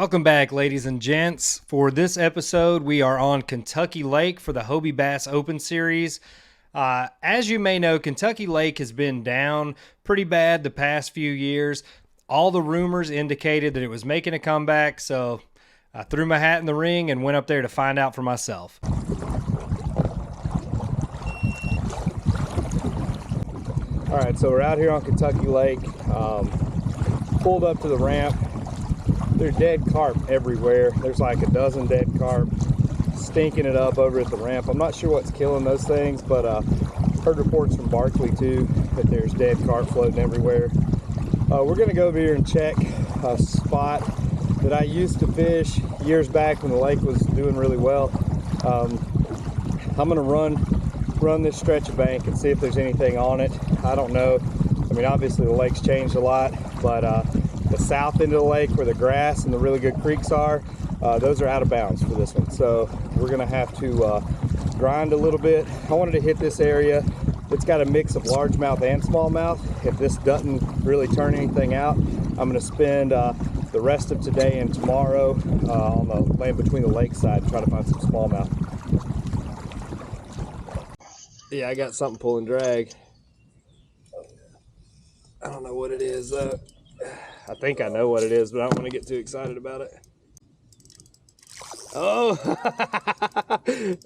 Welcome back, ladies and gents. For this episode, we are on Kentucky Lake for the Hobie Bass Open Series. As you may know, Kentucky Lake has been down pretty bad the past few years. All the rumors indicated that it was making a comeback, so I threw my hat in the ring and went up there to find out for myself. All right, so we're out here on Kentucky Lake. Pulled up to the ramp. There's dead carp everywhere. There's like a dozen dead carp stinking it up over at the ramp. I'm not sure what's killing those things, but heard reports from Barkley too that there's dead carp floating everywhere. We're gonna go over here and check a spot that I used to fish years back when the lake was doing really well. I'm gonna run this stretch of bank and see if there's anything on it. I don't know. I mean, obviously the lake's changed a lot, but the south end of the lake where the grass and the really good creeks are, those are out of bounds for this one. So we're gonna have to grind a little bit. I wanted to hit this area. It's got a mix of largemouth and smallmouth. If this doesn't really turn anything out, I'm gonna spend the rest of today and tomorrow on the land between the lake side and try to find some smallmouth. Yeah, I got something pulling drag. I don't know what it is though. I think I know what it is, but I don't want to get too excited about it. Oh,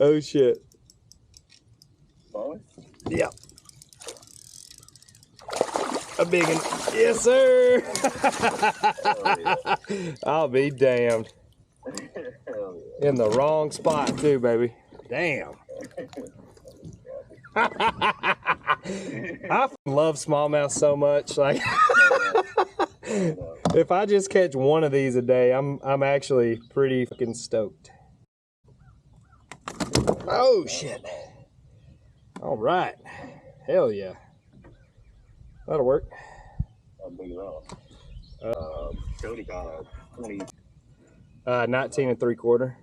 oh shit. Yeah. A big one. Yes, sir. I'll be damned. In the wrong spot too, baby. Damn. I love smallmouth so much. Like, if I just catch one of these a day, I'm actually pretty fucking stoked. Oh shit! All right, hell yeah, that'll work. 19 3/4.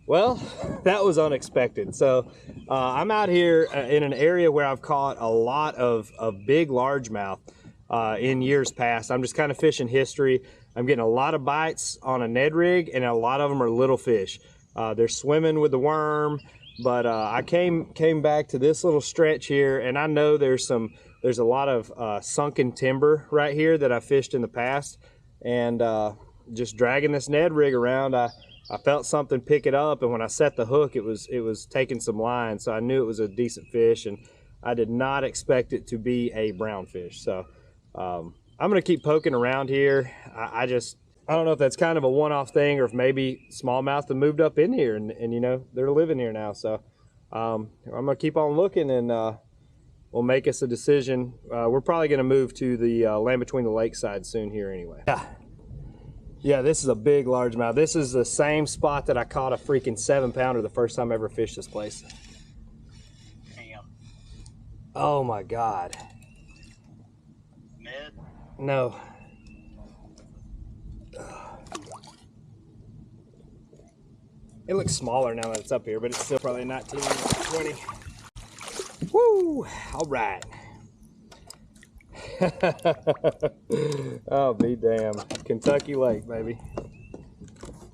Well, that was unexpected. So I'm out here in an area where I've caught a lot of big largemouth in years past. I'm just kind of fishing history. I'm getting a lot of bites on a Ned rig, and a lot of them are little fish. They're swimming with the worm, but I came back to this little stretch here, and I know there's a lot of sunken timber right here that I fished in the past, and just dragging this Ned rig around, I felt something pick it up, and when I set the hook, it was taking some line, so I knew it was a decent fish, and I did not expect it to be a brown fish. So I'm gonna keep poking around here. I don't know if that's kind of a one-off thing, or if maybe smallmouth have moved up in here, and you know, they're living here now. So I'm gonna keep on looking, and we'll make us a decision. We're probably gonna move to the land between the lake side soon here anyway. Yeah, this is a big largemouth. This is the same spot that I caught a freaking 7-pounder the first time I ever fished this place. Damn. Oh my God. Ned? No. It looks smaller now that it's up here, but it's still probably 19 20. Woo! All right. Oh, be damned. Kentucky Lake, baby.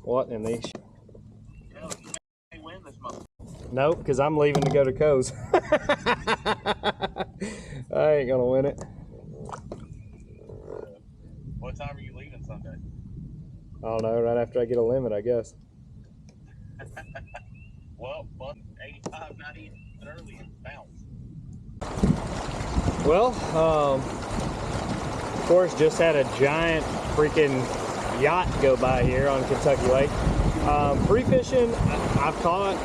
What in these? Yeah, you may win this month. Nope, because I'm leaving to go to Coe's. I ain't gonna win it. What time are you leaving Sunday? I don't know, right after I get a limit, I guess. Well, 85, 90 early and bounce. Well, of course, just had a giant freaking yacht go by here on Kentucky Lake. Pre-fishing, I've caught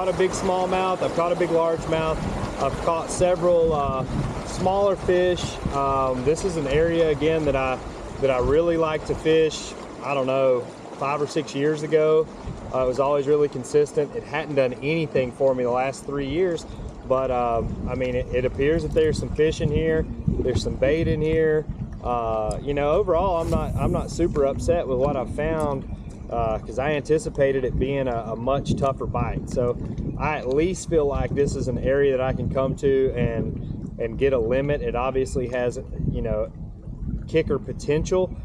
a big smallmouth, I've caught a big largemouth, I've caught several smaller fish. This is an area again that I really like to fish. I don't know, 5 or 6 years ago. It was always really consistent. It hadn't done anything for me the last 3 years. But I mean, it appears that there's some fish in here. There's some bait in here. You know, overall, I'm not super upset with what I've found because I anticipated it being a much tougher bite. So I at least feel like this is an area that I can come to and get a limit. It obviously has, you know, kicker potential.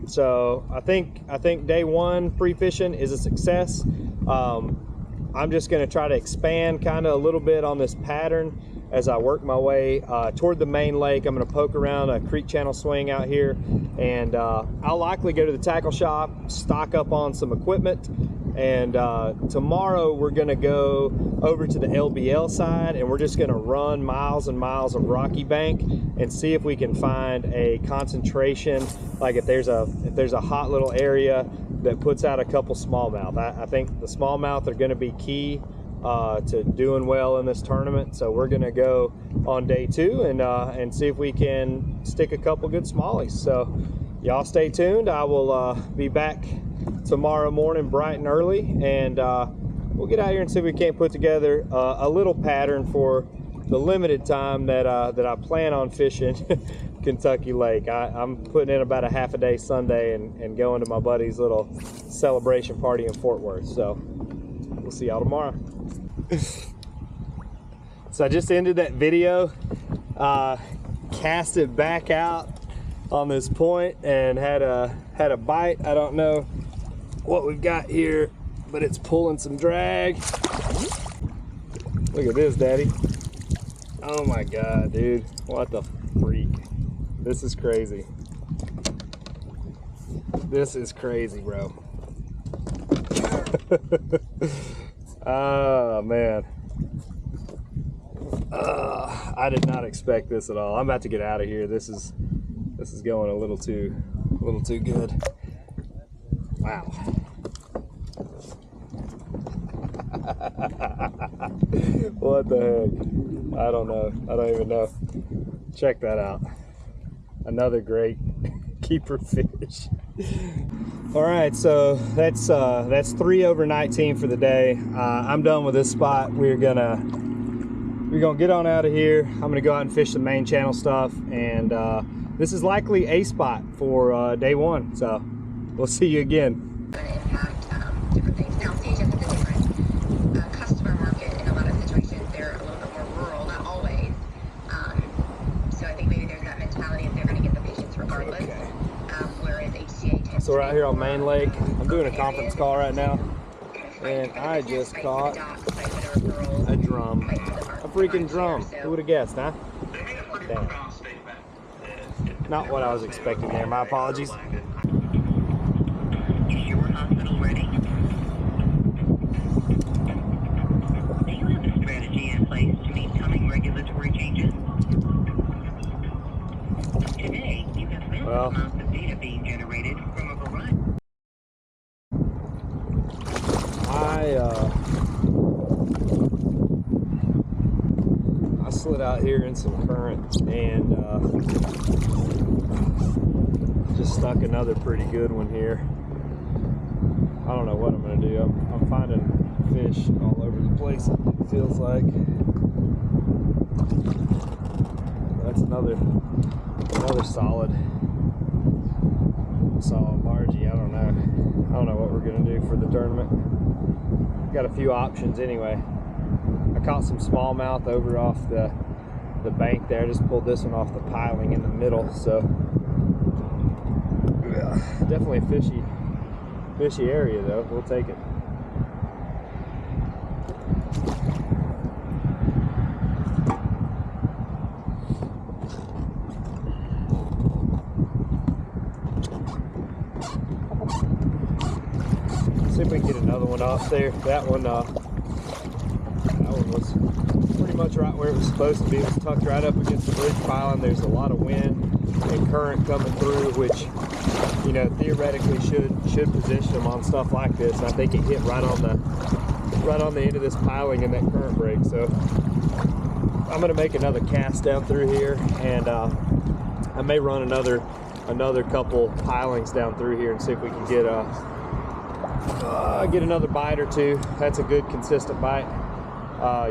So I think day one pre-fishing is a success. I'm just going to try to expand kind of a little bit on this pattern as I work my way toward the main lake. I'm going to poke around a creek channel swing out here, and I'll likely go to the tackle shop, stock up on some equipment, and tomorrow we're going to go over to the LBL side, and we're just going to run miles and miles of rocky bank and see if we can find a concentration, like if there's a hot little area that puts out a couple smallmouth. I think the smallmouth are going to be key to doing well in this tournament. So we're going to go on day two and see if we can stick a couple good smallies. So y'all stay tuned. I will be back tomorrow morning bright and early, and we'll get out here and see if we can't put together a little pattern for the limited time that I plan on fishing Kentucky Lake. I'm putting in about a half a day Sunday and going to my buddy's little celebration party in Fort Worth. So we'll see y'all tomorrow. So I just ended that video, cast it back out on this point and had a bite. I don't know what we've got here, but it's pulling some drag. Look at this, Daddy. Oh my God, dude. What the freak. This is crazy. This is crazy, bro. Oh man. I did not expect this at all. I'm about to get out of here. This is going a little too good. Wow. What the heck? I don't know. I don't even know. Check that out. Another great keeper fish. All right, so that's 3 over 19 for the day. I'm done with this spot. We're gonna get on out of here. I'm gonna go out and fish the main channel stuff, and this is likely a spot for day one. So we'll see you again. Different things. Now, Sage has a different customer market in a lot of situations. They're a little bit more rural, not always. So I think maybe there's that mentality if they're going to get the patients regardless. Okay. Whereas HCA tends So we're out here on Main Lake. I'm doing a conference call right now, and I just caught a drum. A freaking drum. Who would have guessed, huh? Damn. Not what I was expecting there. My apologies. Is your hospital ready? Do you have a strategy in place to meet coming regulatory changes? Today, you have massive amounts of data being generated from a variety. I slid out here in some current and just stuck another pretty good one here. I don't know what I'm gonna do. I'm finding fish all over the place, it feels like. That's another solid margie. I don't know what we're gonna do for the tournament. Got a few options anyway. I caught some smallmouth over off the bank there. I just pulled this one off the piling in the middle. So yeah, definitely a fishy area though. We'll take it. See if we can get another one off there. That one was pretty much right where it was supposed to be. It was tucked right up against the bridge piling. There's a lot of wind and current coming through, which, you know, theoretically should position them on stuff like this. And I think it hit right on the end of this piling in that current break. So I'm gonna make another cast down through here, and I may run another couple pilings down through here and see if we can get another bite or two. That's a good consistent bite.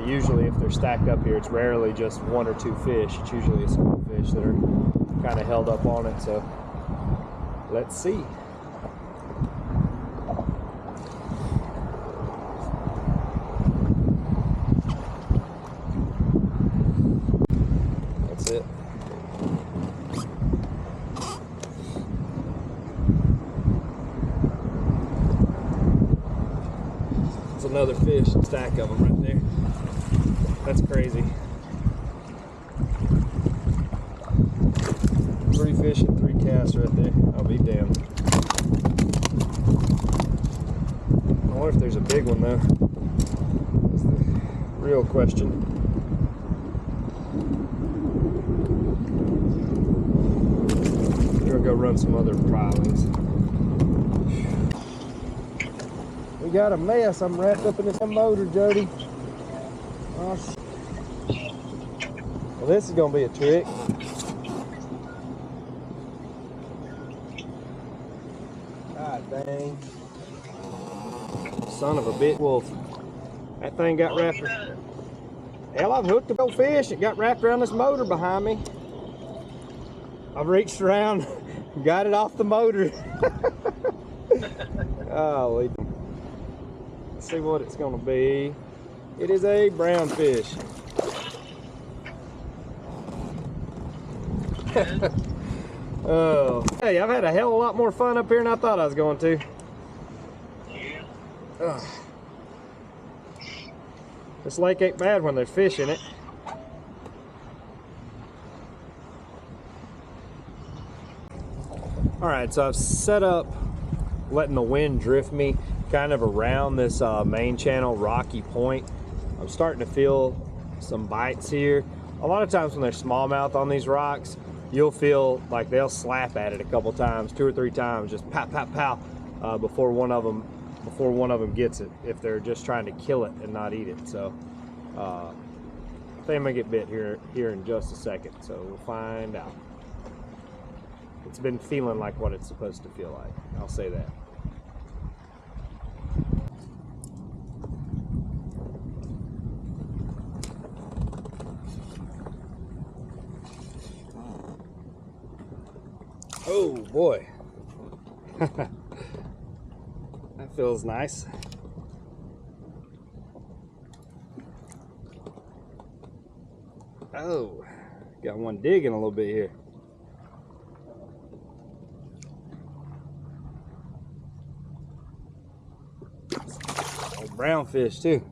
Usually if they're stacked up here, it's rarely just one or two fish. It's usually a small fish that are kind of held up on it. So let's see. That's it. another fish, a stack of them right there. That's crazy. 3 fish and 3 casts right there. I'll be damned. I wonder if there's a big one though. That's the real question. We're gonna go run some other pilings. We got a mess. I'm wrapped up in this motor, Jody. Oh, well, this is gonna be a trick. God dang. Son of a bit wolf. That thing got wrapped. Hell, I've hooked a big fish. It got wrapped around this motor behind me. I've reached around, got it off the motor. Oh, let's see what it's gonna be. It is a brown fish. Oh, hey, I've had a hell of a lot more fun up here than I thought I was going to. Ugh. This lake ain't bad when there's fish in it. All right, so I've set up letting the wind drift me kind of around this main channel, Rocky Point. I'm starting to feel some bites here. A lot of times when there's smallmouth on these rocks, you'll feel like they'll slap at it a couple times, 2 or 3 times, just pow, pow, pow, before one of them gets it, if they're just trying to kill it and not eat it. So I think I'm gonna get bit here in just a second, so we'll find out. It's been feeling like what it's supposed to feel like, I'll say that. Oh boy. That feels nice. Oh, got one digging a little bit here. Oh, brown fish too.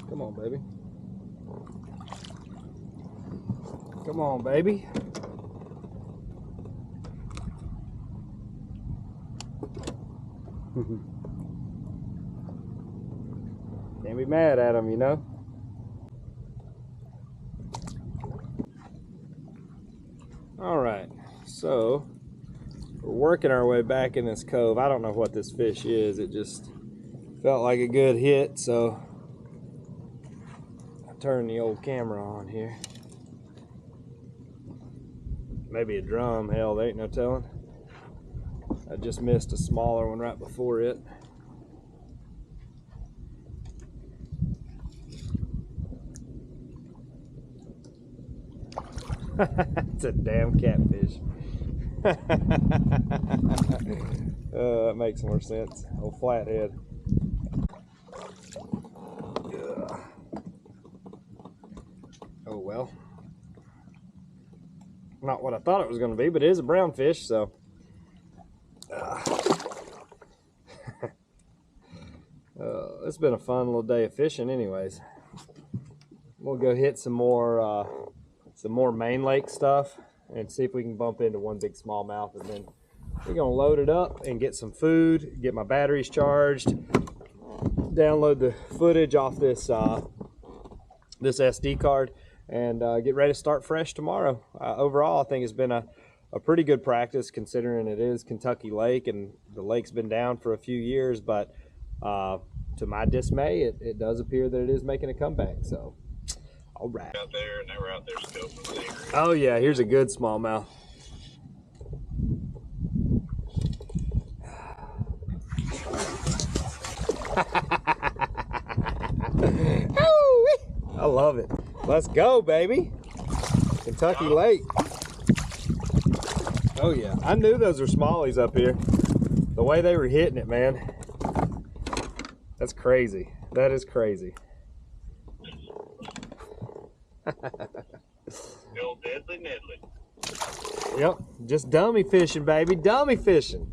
Come on, baby. Come on, baby. Can't be mad at them, you know? All right, so we're working our way back in this cove. I don't know what this fish is. It just felt like a good hit, so I turned the old camera on here. Maybe a drum, hell, there ain't no telling. I just missed a smaller one right before it. It's a damn catfish. That makes more sense. Old flathead. Ugh. Oh well. Not what I thought it was going to be, but it is a brown fish, so. It's been a fun little day of fishing anyways. We'll go hit some more main lake stuff and see if we can bump into one big smallmouth, and then we're gonna load it up and get some food, get my batteries charged, download the footage off this this SD card, and get ready to start fresh tomorrow. Overall, I think it's been a pretty good practice considering it is Kentucky Lake and the lake's been down for a few years, but to my dismay, it does appear that it is making a comeback. So, all right. Out there, and they were out there scoping. Oh yeah, here's a good smallmouth. I love it. Let's go, baby. Kentucky Lake. Oh yeah, I knew those were smallies up here. The way they were hitting it, man. That's crazy. That is crazy. Old deadly Nedley. Yep, just dummy fishing, baby, dummy fishing.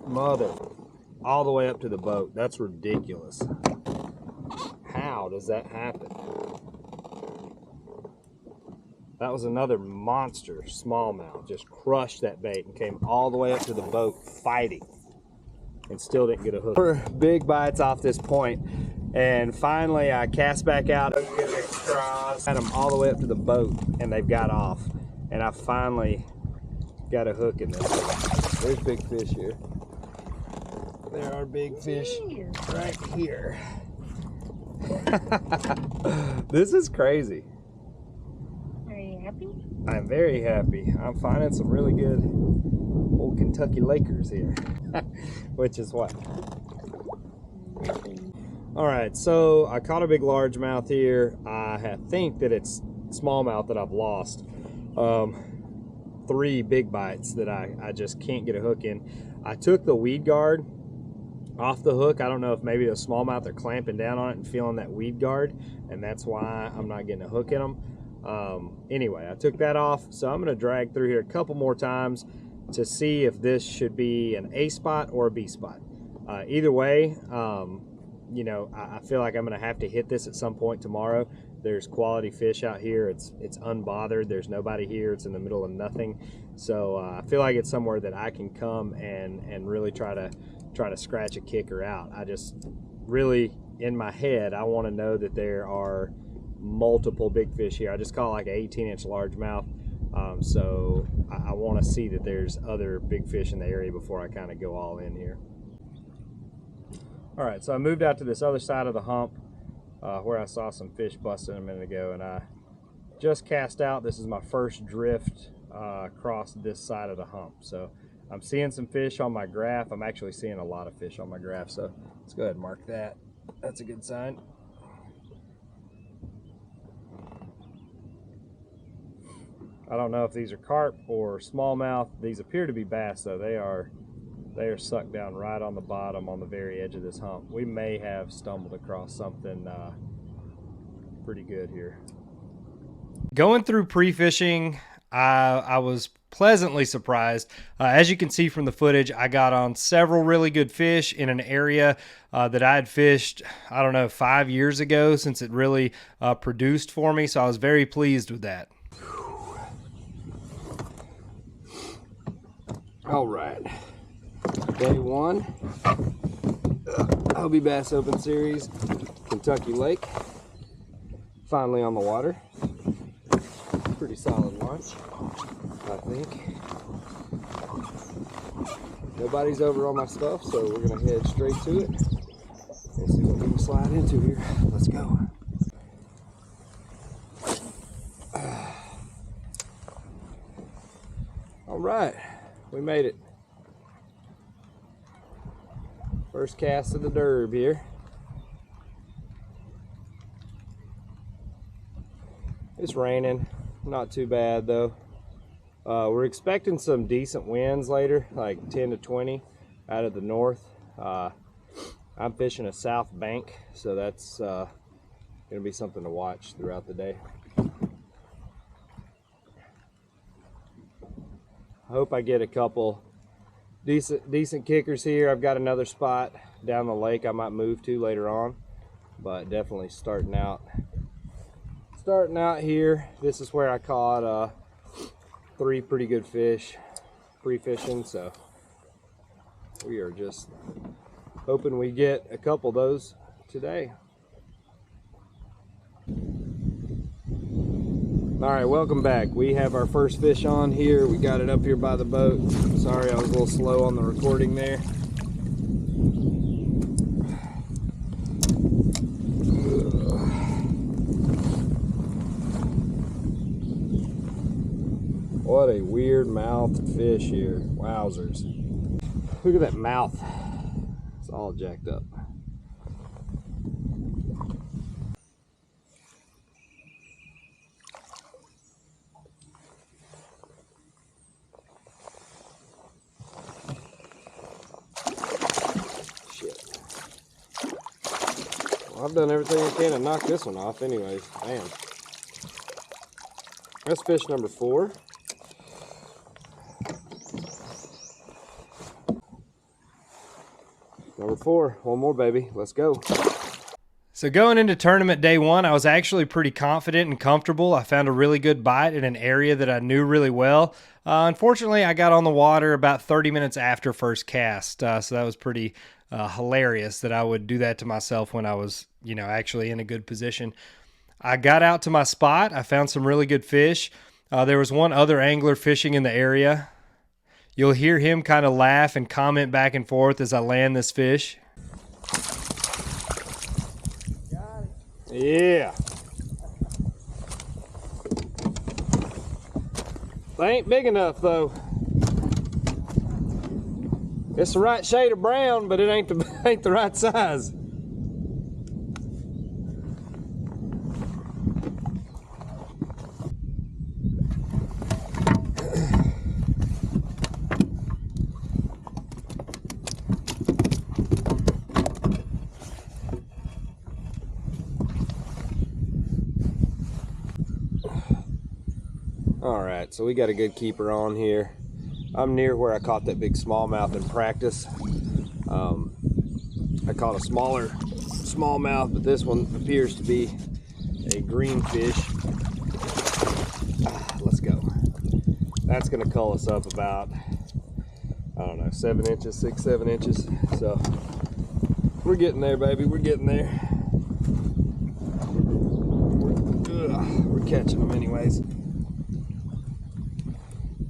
Mother, all the way up to the boat. That's ridiculous. How does that happen? That was another monster smallmouth. Just crushed that bait and came all the way up to the boat fighting and still didn't get a hook. For big bites off this point, and finally I cast back out, had them all the way up to the boat, and they've got off. And I finally got a hook in this. There's big fish here. There are big fish right here. This is crazy. Are you happy? I'm very happy. I'm finding some really good old Kentucky Lakers here, which is what. All right, so I caught a big largemouth here. I think that it's smallmouth that I've lost. 3 big bites that I just can't get a hook in. I took the weed guard off the hook. I don't know if maybe the smallmouth are clamping down on it and feeling that weed guard, and that's why I'm not getting a hook in them. Anyway, I took that off, so I'm going to drag through here a couple more times to see if this should be an A spot or a B spot. Either way, you know, I feel like I'm going to have to hit this at some point tomorrow. There's quality fish out here. It's unbothered. There's nobody here. It's in the middle of nothing. So I feel like it's somewhere that I can come and really try to scratch a kicker out. I just really, in my head, I want to know that there are multiple big fish here. I just caught like an 18-inch largemouth. So I want to see that there's other big fish in the area before I kind of go all in here. All right, so I moved out to this other side of the hump where I saw some fish busting a minute ago, and I just cast out. This is my first drift across this side of the hump. So I'm seeing some fish on my graph. I'm actually seeing a lot of fish on my graph, so let's go ahead and mark that. That's a good sign. I don't know if these are carp or smallmouth. These appear to be bass, though. They are sucked down right on the bottom on the very edge of this hump. We may have stumbled across something pretty good here. Going through pre-fishing, I was pleasantly surprised. As you can see from the footage, I got on several really good fish in an area that I had fished, I don't know, 5 years ago, since it really produced for me. So I was very pleased with that. All right, day 1, Hobie Bass Open Series, Kentucky Lake, finally on the water. Pretty solid launch, I think. Nobody's over on my stuff, so we're gonna head straight to it and see what we can slide into here. Let's go. All right, we made it. First cast of the derb here. It's raining, not too bad though. We're expecting some decent winds later, like 10 to 20 out of the north. I'm fishing a south bank, so that's gonna be something to watch throughout the day. I hope I get a couple decent kickers here. I've got another spot down the lake I might move to later on, but definitely starting out here. This is where I caught 3 pretty good fish pre-fishing, so we are just hoping we get a couple of those today. All right, welcome back. We have our first fish on here. We got it up here by the boat. Sorry, I was a little slow on the recording there. What a weird mouthed fish here. Wowzers. Look at that mouth. It's all jacked up. I've done everything I can to knock this one off anyways. Man. That's fish number 4. Number 4, one more baby, let's go. So going into tournament day 1, I was actually pretty confident and comfortable. I found a really good bite in an area that I knew really well. Unfortunately, I got on the water about 30 minutes after first cast, so that was pretty hilarious that I would do that to myself when I was, you know, actually in a good position. I got out to my spot. I found some really good fish. There was one other angler fishing in the area. You'll hear him kind of laugh and comment back and forth as I land this fish. Yeah. They ain't big enough though. It's the right shade of brown, but it ain't the right size. All right, so we got a good keeper on here. I'm near where I caught that big smallmouth in practice. I caught a smaller smallmouth, but this one appears to be a green fish. Let's go. That's gonna cull us up about, I don't know, 7 inches, 6, 7 inches. So we're getting there, baby, we're getting there. We're catching them anyways.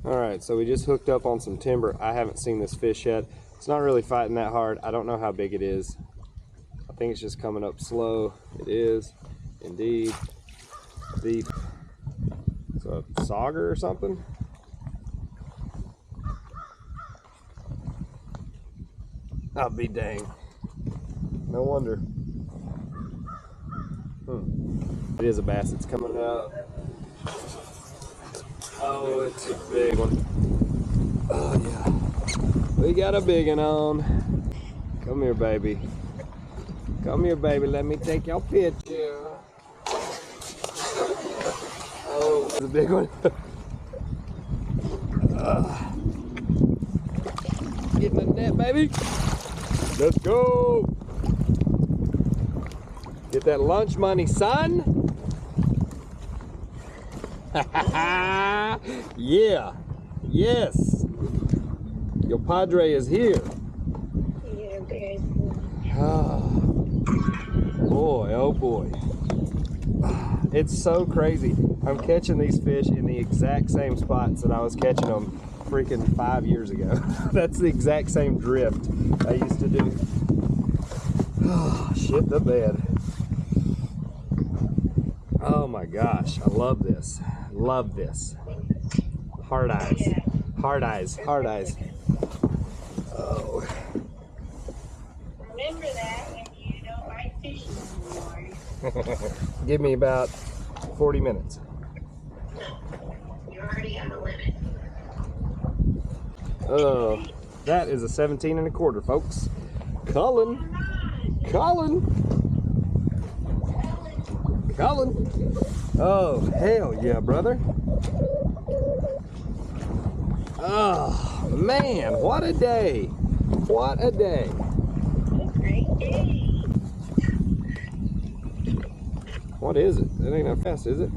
All right, so we just hooked up on some timber. I haven't seen this fish yet. It's not really fighting that hard. I don't know how big it is. I think it's just coming up slow. It is indeed deep. It's a sauger or something. I'll be dang. No wonder. It is a bass. It's coming out. Oh, it's a big one. Oh, yeah. We got a big one on. Come here, baby. Come here, baby. Let me take your picture. Oh, it's a big one. Get in the net, baby. Let's go. Get that lunch money, son. Yeah, yes, your padre is here. Yeah, very Oh boy, oh boy, it's so crazy. I'm catching these fish in the exact same spots that I was catching them freaking 5 years ago. That's the exact same drift I used to do. Oh, shit the bed. Oh my gosh, I love this. Love this. Hard eyes. Hard eyes. Hard eyes. Oh. Remember that when you don't like fishing anymore. Give me about 40 minutes. You're already on the limit. Oh, that is a 17 and a quarter, folks. Culling. Culling. Culling. Oh, hell yeah, brother. Oh, man, what a day. What a day. Great day. What is it? That ain't no fast, is it?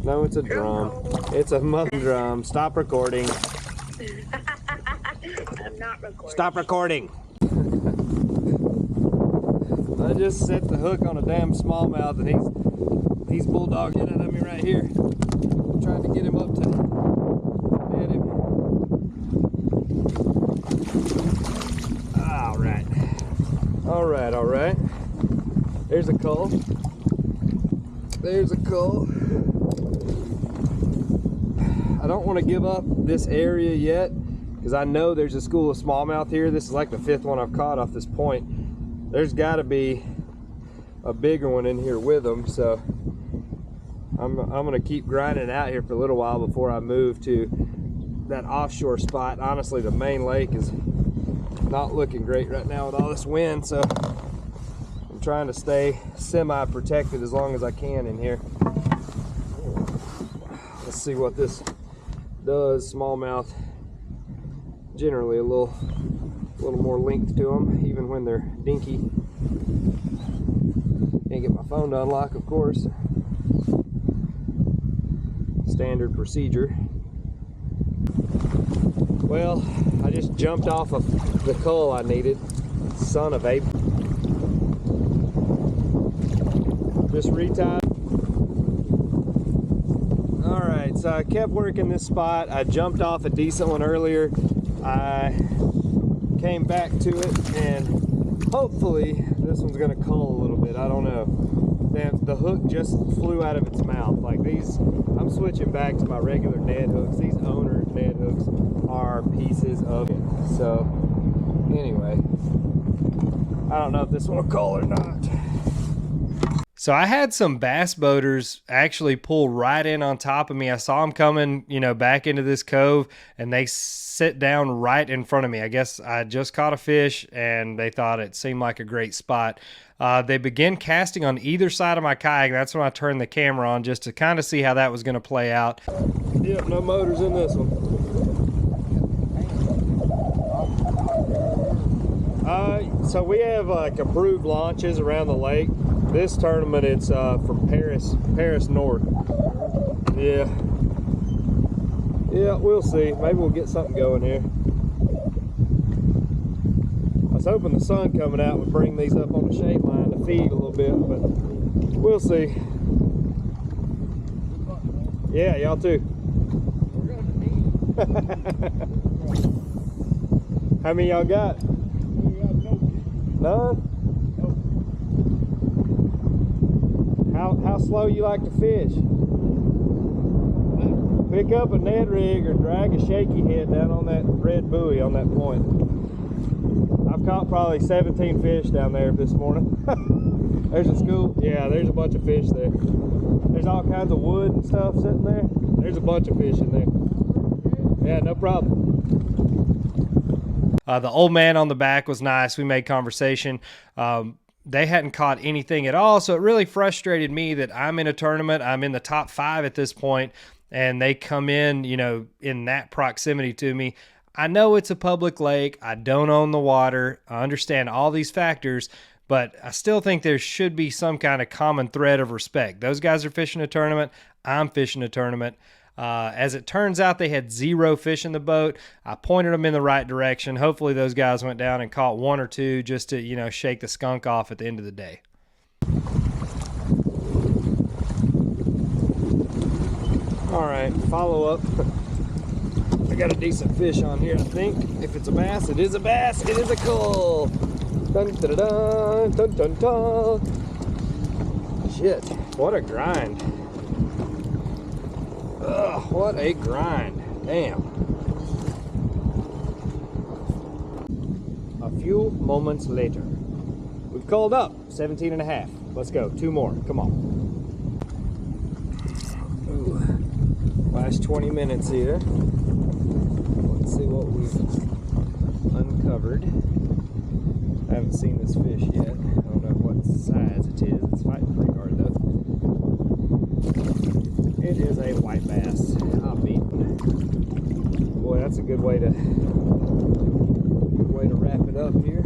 No, it's a drum. It's a mother drum. Stop recording. I'm not recording. Stop recording. I just set the hook on a damn smallmouth and he's bulldogging it at me right here. I'm trying to get him up to hit him. All right. All right, all right. There's a cull. There's a cull. I don't want to give up this area yet because I know there's a school of smallmouth here. This is like the 5th one I've caught off this point. There's got to be a bigger one in here with them, so I'm gonna keep grinding out here for a little while before I move to that offshore spot. Honestly, the main lake is not looking great right now with all this wind, so I'm trying to stay semi-protected as long as I can in here. Let's see what this does. Smallmouth, generally a little more length to them, even when they're dinky. Can't get my phone to unlock, of course. Standard procedure. Well, I just jumped off of the cull I needed. Son of a. Just retied. Alright, so I kept working this spot. I jumped off a decent one earlier. I came back to it, and hopefully this one's gonna cull a little bit. I don't know. The hook just flew out of its mouth. Like these, I'm switching back to my regular Ned hooks. These owner Ned hooks are pieces of it. So anyway, I don't know if this one will cull or not. So I had some bass boaters actually pull right in on top of me. I saw them coming, you know, back into this cove, and they sit down right in front of me. I guess I just caught a fish, and they thought it seemed like a great spot. They began casting on either side of my kayak. That's when I turned the camera on just to kind of see how that was going to play out. Yep, no motors in this one. So we have like approved launches around the lake. This tournament, it's from Paris North. Yeah, we'll see. Maybe we'll get something going here. I was hoping the sun coming out would bring these up on the shade line to feed a little bit, but we'll see. Yeah, y'all too. How many y'all got? None? How slow you like to fish? Pick up a Ned rig or drag a shaky head down on that red buoy on that point. I've caught probably 17 fish down there this morning. There's a school. Yeah, there's a bunch of fish there. There's all kinds of wood and stuff sitting there. There's a bunch of fish in there. Yeah, no problem. The old man on the back was nice. We made conversation. They hadn't caught anything at all, so it really frustrated me that I'm in a tournament. I'm in the top 5 at this point, and they come in, you know, in that proximity to me. I know it's a public lake. I don't own the water. I understand all these factors, but I still think there should be some kind of common thread of respect. Those guys are fishing a tournament. I'm fishing a tournament. As it turns out, they had 0 fish in the boat. I pointed them in the right direction. Hopefully those guys went down and caught 1 or 2 just to, you know, shake the skunk off at the end of the day. All right, follow up. I got a decent fish on here, I think. If it's a bass, it is a bass. It is a cull. Dun, dun, dun, dun, dun, dun. Shit, what a grind. Ugh, what a grind. Damn. A few moments later. We've called up 17 and a half. Let's go. 2 more. Come on. Ooh. Last 20 minutes here. Let's see what we've uncovered. I haven't seen this fish yet. I don't know what size it is. It's fighting pretty hard though. It is a white bass. I'm beaten. Boy, that's a good way to wrap it up here.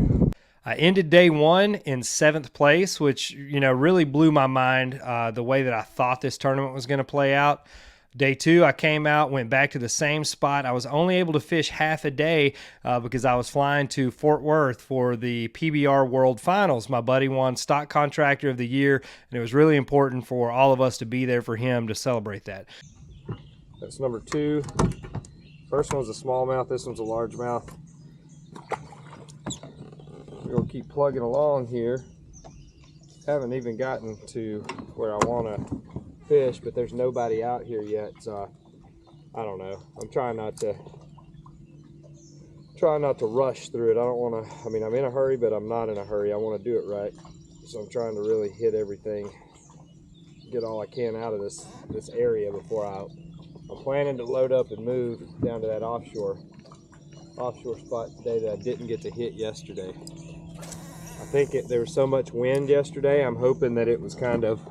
I ended day 1 in 7th place, which, you know, really blew my mind, the way that I thought this tournament was going to play out. Day 2, I came out, went back to the same spot. I was only able to fish half a day because I was flying to Fort Worth for the PBR World Finals. My buddy won Stock Contractor of the Year, and it was really important for all of us to be there for him to celebrate that. That's number 2. First one's a smallmouth. This one's a largemouth. We're going to keep plugging along here. Haven't even gotten to where I want to fish, but there's nobody out here yet, so I don't know. I'm trying not to rush through it. I don't want to, I mean, I'm in a hurry, but I'm not in a hurry. I want to do it right, so I'm trying to really hit everything, get all I can out of this area before I'm planning to load up and move down to that offshore offshore spot today that I didn't get to hit yesterday. I think there was so much wind yesterday, I'm hoping that it was kind of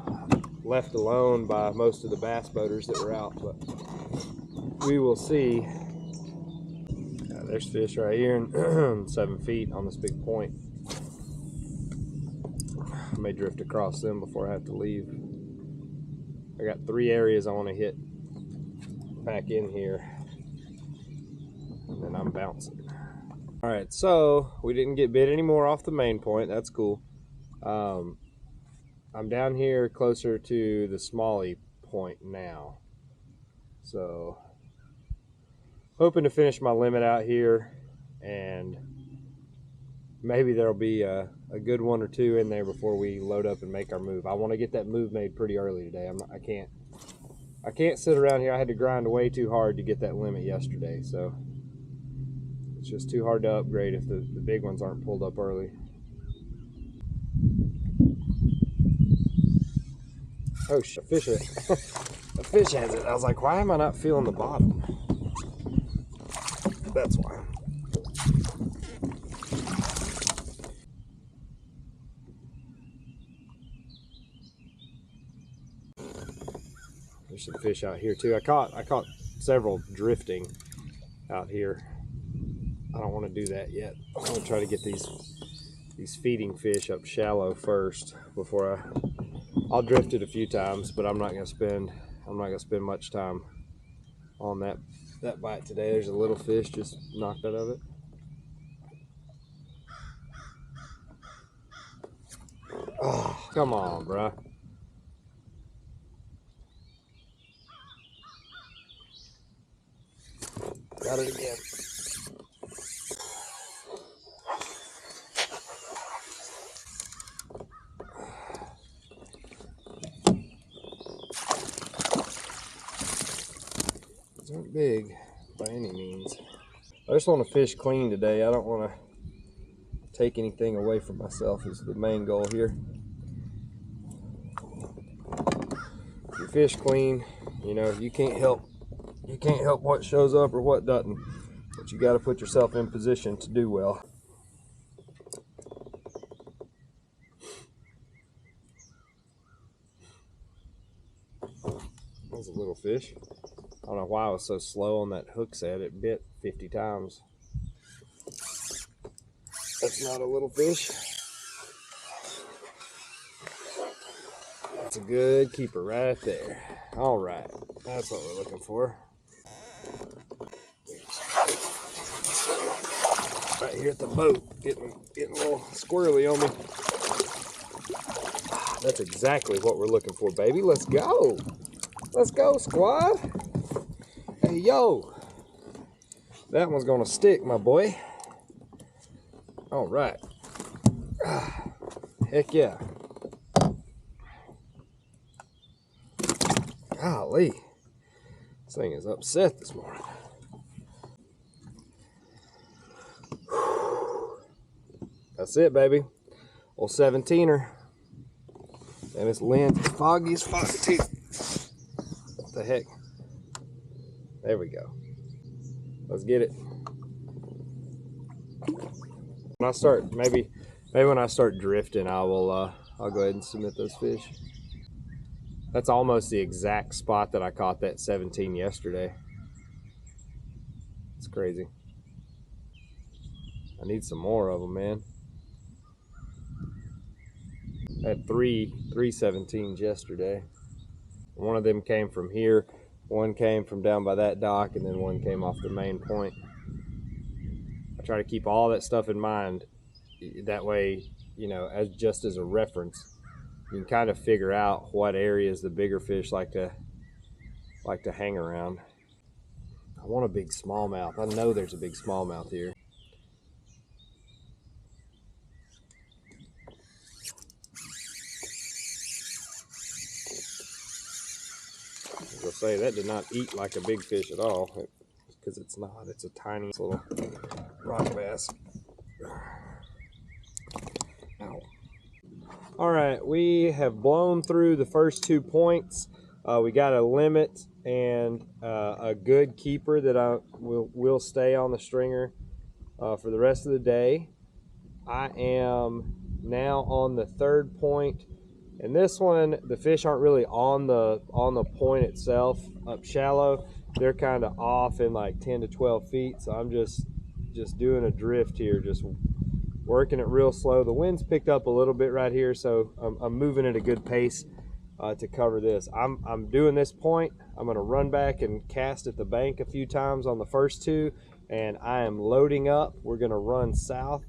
left alone by most of the bass boaters that were out, but we will see. There's fish right here in 7 feet on this big point. I may drift across them before I have to leave. I got 3 areas I want to hit back in here, and then I'm bouncing. All right, so we didn't get bit anymore off the main point. That's cool. I'm down here closer to the Smalley point now, so hoping to finish my limit out here, and maybe there'll be a good 1 or 2 in there before we load up and make our move. I want to get that move made pretty early today. I can't sit around here. I had to grind way too hard to get that limit yesterday, so it's just too hard to upgrade if the big ones aren't pulled up early. Oh shit, a fish, a fish has it. I was like, why am I not feeling the bottom? That's why. There's some fish out here too. I caught several drifting out here. I don't want to do that yet. I'm gonna try to get these feeding fish up shallow first before I'll drift it a few times, but I'm not gonna spend much time on that bite today. There's a little fish just knocked out of it. Oh, come on, bruh. Got it again. These aren't big by any means. I just want to fish clean today. I don't want to take anything away from myself is the main goal here. If you fish clean, you know, you can't help what shows up or what doesn't, but you got to put yourself in position to do well. That's a little fish. I don't know why I was so slow on that hook set. It bit 50 times. That's not a little fish. That's a good keeper right there. All right, that's what we're looking for. Right here at the boat, getting a little squirrely on me. That's exactly what we're looking for, baby. Let's go. Let's go, squad. Hey, yo. That one's gonna stick, my boy. All right. Heck yeah. Golly. This thing is upset this morning. That's it, baby. Old 17er. And it's lens. It's foggy as fuck too. What the heck? There we go. Let's get it. When I start, maybe when I start drifting, I'll go ahead and submit those fish. That's almost the exact spot that I caught that 17 yesterday. It's crazy. I need some more of them, man. I had three 17s yesterday. One of them came from here, one came from down by that dock, and then one came off the main point. I try to keep all that stuff in mind. That way, you know, just as a reference, you can kind of figure out what areas the bigger fish like to hang around. I want a big smallmouth. I know there's a big smallmouth here. As I say, that did not eat like a big fish at all, because it's not. It's a tiny little rock bass. Ow. All right, we have blown through the first 2 points. We got a limit and a good keeper that will stay on the stringer. for the rest of the day. I am now on the third point, and this one the fish aren't really on the point itself up shallow. They're kind of off in like 10 to 12 feet, so I'm just doing a drift here, just working it real slow. The wind's picked up a little bit right here, so I'm moving at a good pace to cover this. I'm doing this point. I'm going to run back and cast at the bank a few times on the first two, and I am loading up. We're going to run south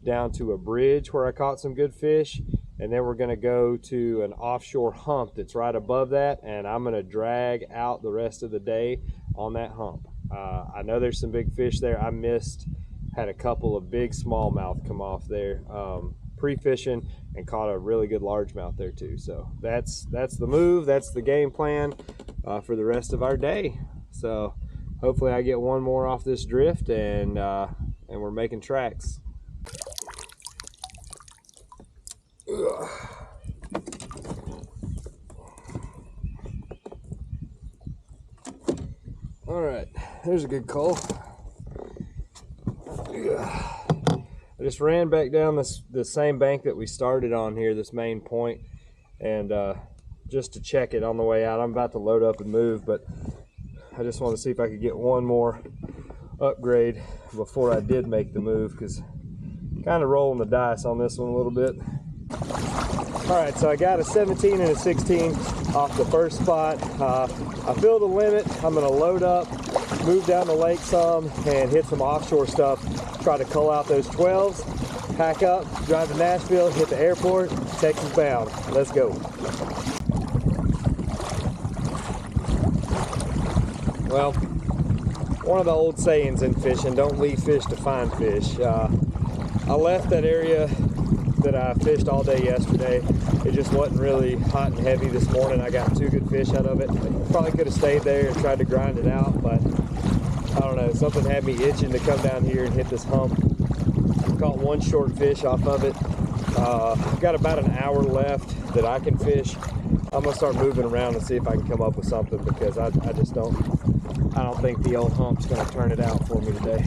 down to a bridge where I caught some good fish, and then we're going to go to an offshore hump that's right above that, and I'm going to drag out the rest of the day on that hump. I know there's some big fish there. I had a couple of big smallmouth come off there pre-fishing, and caught a really good largemouth there too. So that's the move. That's the game plan for the rest of our day. So hopefully I get one more off this drift, and we're making tracks. Ugh. All right, there's a good call. I just ran back down the same bank that we started on here, this main point, and just to check it on the way out. I'm about to load up and move, but I just want to see if I could get one more upgrade before I did make the move, because kind of rolling the dice on this one a little bit. All right, so I got a 17 and a 16 off the first spot. I filled the limit. I'm going to load up, move down the lake some, and hit some offshore stuff. Try to cull out those 12s, pack up, drive to Nashville, hit the airport, Texas bound. Let's go. Well, one of the old sayings in fishing, don't leave fish to find fish. I left that area that I fished all day yesterday. It just wasn't really hot and heavy this morning. I got 2 good fish out of it. Probably could have stayed there and tried to grind it out, but I don't know, something had me itching to come down here and hit this hump. Caught 1 short fish off of it. I've got about an hour left that I can fish. I'm gonna start moving around and see if I can come up with something, because I don't think the old hump's gonna turn it out for me today.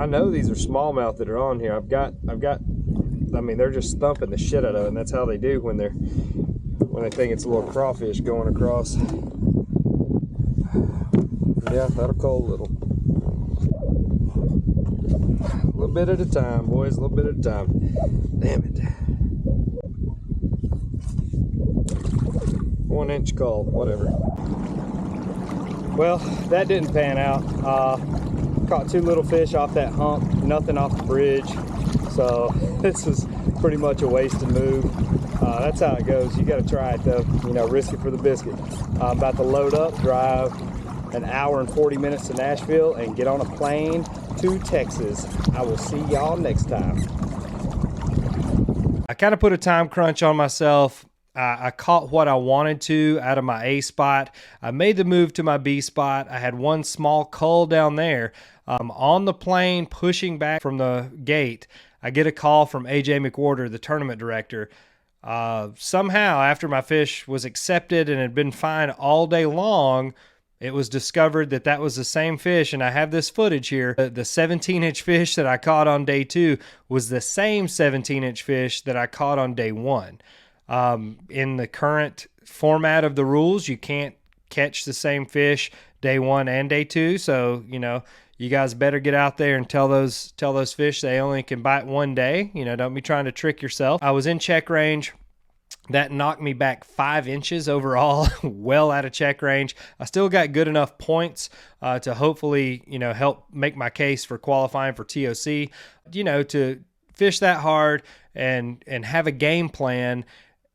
I know these are smallmouth that are on here. I mean, they're just thumping the shit out of it, and that's how they do when they think it's a little crawfish going across. Yeah, that'll cull a little. A little bit at a time, boys, a little bit at a time. Damn it. 1 inch cull, whatever. Well, that didn't pan out. Caught 2 little fish off that hump, nothing off the bridge. So this was pretty much a wasted move. That's how it goes. You got to try it though, you know, risk it for the biscuit. I'm about to load up, drive an hour and 40 minutes to Nashville, and get on a plane to Texas. I will see y'all next time. I kind of put a time crunch on myself. I caught what I wanted to out of my A spot. I made the move to my B spot. I had 1 small cull down there. On the plane, pushing back from the gate, I get a call from AJ McWhorter, the tournament director. Somehow, after my fish was accepted and had been fine all day long, it was discovered that that was the same fish, and I have this footage here. The 17-inch fish that I caught on day 2 was the same 17-inch fish that I caught on day 1. In the current format of the rules, you can't catch the same fish day 1 and day 2. So, you know, you guys better get out there and tell those fish they only can bite 1 day. You know, don't be trying to trick yourself. I was in check range. That knocked me back 5 inches overall, well out of check range. I still got good enough points to hopefully, you know, help make my case for qualifying for TOC. You know, to fish that hard and have a game plan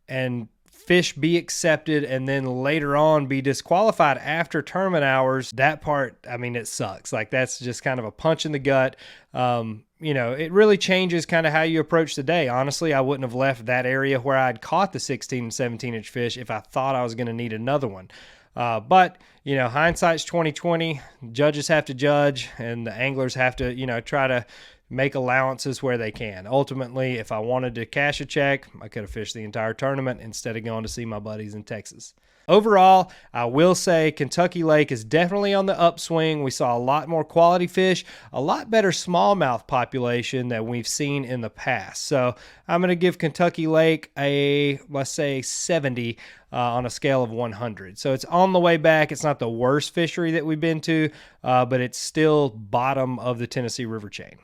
and fish be accepted and then later on be disqualified after tournament hours, that part, I mean, it sucks. Like, that's just kind of a punch in the gut. You know, it really changes kind of how you approach the day. Honestly, I wouldn't have left that area where I'd caught the 16 and 17 inch fish if I thought I was going to need another one. But you know, hindsight's 2020. Judges have to judge, and the anglers have to, you know, try to make allowances where they can. Ultimately, if I wanted to cash a check, I could have fished the entire tournament instead of going to see my buddies in Texas. Overall, I will say Kentucky Lake is definitely on the upswing. We saw a lot more quality fish, a lot better smallmouth population than we've seen in the past. So I'm going to give Kentucky Lake a, let's say, 70 on a scale of 100. So it's on the way back. It's not the worst fishery that we've been to, but it's still bottom of the Tennessee River chain.